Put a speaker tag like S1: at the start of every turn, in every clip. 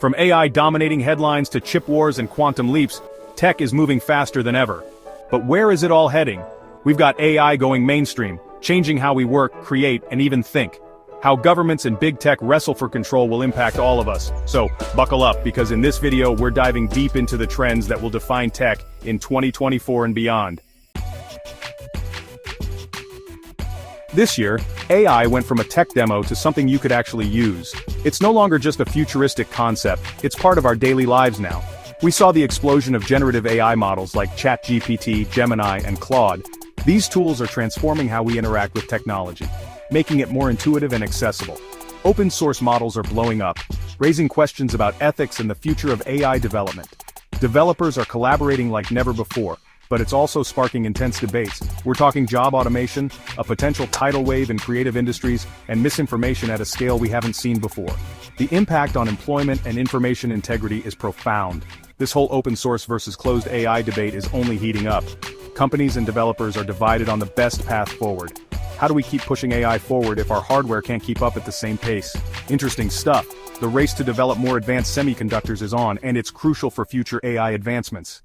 S1: From AI dominating headlines to chip wars and quantum leaps, tech is moving faster than ever. But where is it all heading? We've got AI going mainstream, changing how we work, create, and even think. How governments and big tech wrestle for control will impact all of us. So, buckle up, because in this video we're diving deep into the trends that will define tech in 2024 and beyond. This year, AI went from a tech demo to something you could actually use. It's no longer just a futuristic concept, it's part of our daily lives now. We saw the explosion of generative AI models like ChatGPT, Gemini, and Claude. These tools are transforming how we interact with technology, making it more intuitive and accessible. Open source models are blowing up, raising questions about ethics and the future of AI development. Developers are collaborating like never before, but it's also sparking intense debates. We're talking job automation, a potential tidal wave in creative industries, and misinformation at a scale we haven't seen before. The impact on employment and information integrity is profound. This whole open source versus closed AI debate is only heating up. Companies and developers are divided on the best path forward. How do we keep pushing AI forward if our hardware can't keep up at the same pace? Interesting stuff. The race to develop more advanced semiconductors is on, and it's crucial for future AI advancements.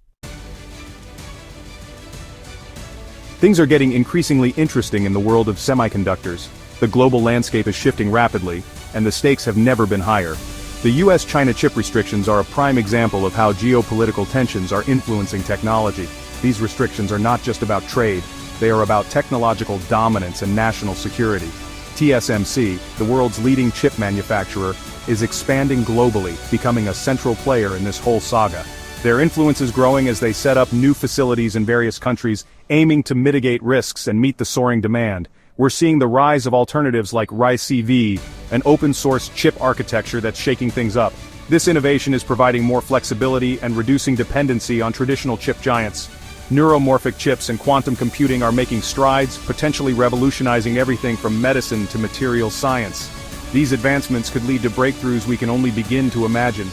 S1: Things are getting increasingly interesting in the world of semiconductors. The global landscape is shifting rapidly, and the stakes have never been higher. The US-China chip restrictions are a prime example of how geopolitical tensions are influencing technology. These restrictions are not just about trade, they are about technological dominance and national security. TSMC, the world's leading chip manufacturer, is expanding globally, becoming a central player in this whole saga. Their influence is growing as they set up new facilities in various countries, aiming to mitigate risks and meet the soaring demand. We're seeing the rise of alternatives like RISC-V, an open-source chip architecture that's shaking things up. This innovation is providing more flexibility and reducing dependency on traditional chip giants. Neuromorphic chips and quantum computing are making strides, potentially revolutionizing everything from medicine to materials science. These advancements could lead to breakthroughs we can only begin to imagine.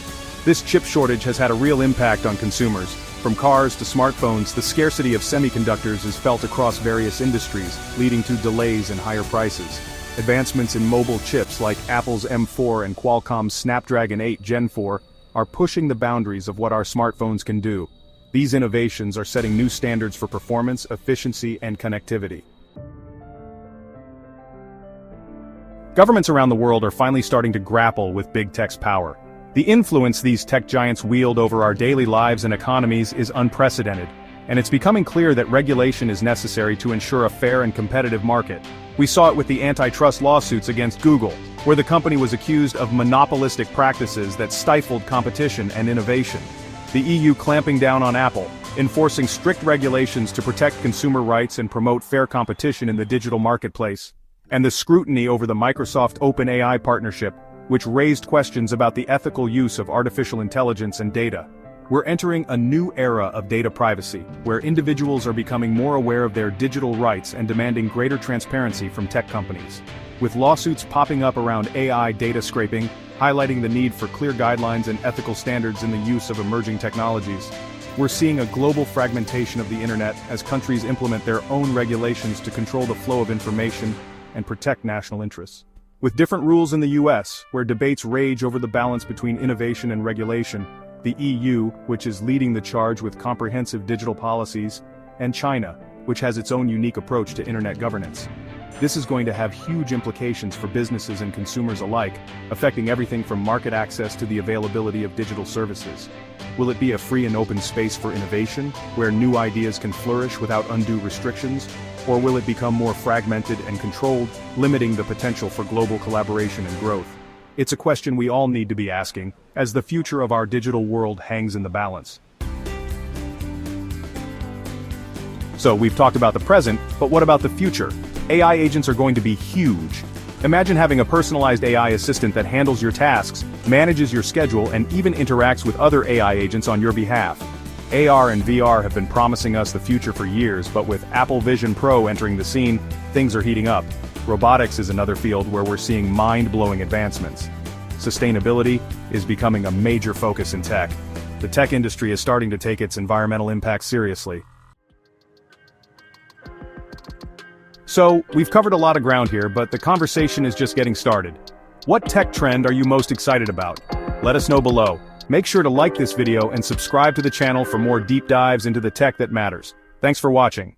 S1: This chip shortage has had a real impact on consumers. From cars to smartphones, the scarcity of semiconductors is felt across various industries, leading to delays and higher prices. Advancements in mobile chips like Apple's M4 and Qualcomm's Snapdragon 8 Gen 4 are pushing the boundaries of what our smartphones can do. These innovations are setting new standards for performance, efficiency, and connectivity. Governments around the world are finally starting to grapple with big tech's power. The influence these tech giants wield over our daily lives and economies is unprecedented, and it's becoming clear that regulation is necessary to ensure a fair and competitive market. We saw it with the antitrust lawsuits against Google, where the company was accused of monopolistic practices that stifled competition and innovation. The EU clamping down on Apple, enforcing strict regulations to protect consumer rights and promote fair competition in the digital marketplace. And the scrutiny over the Microsoft OpenAI partnership, which raised questions about the ethical use of artificial intelligence and data. We're entering a new era of data privacy, where individuals are becoming more aware of their digital rights and demanding greater transparency from tech companies. With lawsuits popping up around AI data scraping, highlighting the need for clear guidelines and ethical standards in the use of emerging technologies. We're seeing a global fragmentation of the internet as countries implement their own regulations to control the flow of information and protect national interests. With different rules in the US, where debates rage over the balance between innovation and regulation, the EU, which is leading the charge with comprehensive digital policies, and China, which has its own unique approach to internet governance. This is going to have huge implications for businesses and consumers alike, affecting everything from market access to the availability of digital services. Will it be a free and open space for innovation, where new ideas can flourish without undue restrictions? Or will it become more fragmented and controlled, limiting the potential for global collaboration and growth? It's a question we all need to be asking, as the future of our digital world hangs in the balance. So we've talked about the present, but what about the future? AI agents are going to be huge. Imagine having a personalized AI assistant that handles your tasks, manages your schedule, and even interacts with other AI agents on your behalf. AR and VR have been promising us the future for years, but with Apple Vision Pro entering the scene, things are heating up. Robotics is another field where we're seeing mind-blowing advancements. Sustainability is becoming a major focus in tech. The tech industry is starting to take its environmental impact seriously. So, we've covered a lot of ground here, but the conversation is just getting started. What tech trend are you most excited about? Let us know below. Make sure to like this video and subscribe to the channel for more deep dives into the tech that matters. Thanks for watching.